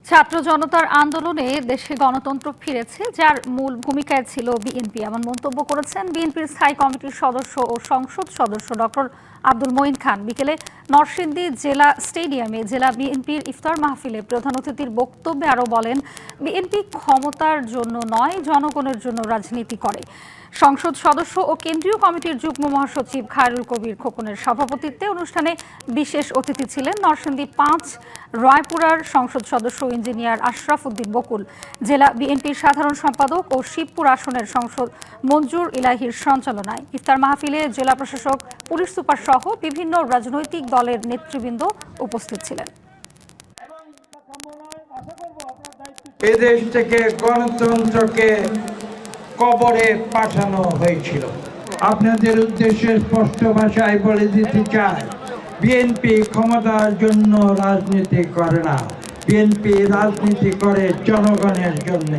ছাত্র জনতার আন্দোলনে দেশে গণতন্ত্র ফিরেছে, যার মূল ভূমিকায় ছিল বিএনপি, এমন মন্তব্য করেছেন বিএনপির স্থায়ী কমিটির সদস্য ও সংসদ সদস্য ডক্টর আব্দুল মঈন খান। বিকেলে নরসিংদী জেলা স্টেডিয়ামে জেলা বিএনপির ইফতার মাহফিলে প্রধান অতিথির বক্তব্যে আরও বলেন, বিএনপি ক্ষমতার জন্য নয়, জনগণের জন্য রাজনীতি করে। সংসদ সদস্য ও কেন্দ্রীয় কমিটির যুগ্ম মহাসচিব খায়রুল কবির খোকনের সভাপতিত্বে অনুষ্ঠানে বিশেষ অতিথি ছিলেন নরসিংদী ৫ রায়পুরার সংসদ সদস্য ইঞ্জিনিয়ার আশরাফ উদ্দিন বকুল, জেলা বিএনপির সাধারণ সম্পাদক ও শিবপুর আসনের সংসদ মঞ্জুর ইলাহির সঞ্চালনায়। ইফতার মাহফিলে জেলা প্রশাসক, পুলিশ সুপার সহ বিভিন্ন রাজনৈতিক দলের নেতৃবৃন্দ উপস্থিত ছিলেন। এদেশ থেকে গণতন্ত্রকে কবরে পাঠানো হয়েছিল। আপনাদের উদ্দেশ্যে স্পষ্ট ভাষায় বলে দিতে চাই, বিএনপি ক্ষমতার জন্য রাজনীতি করে না, বিএনপি রাজনীতি করে জনগণের জন্য।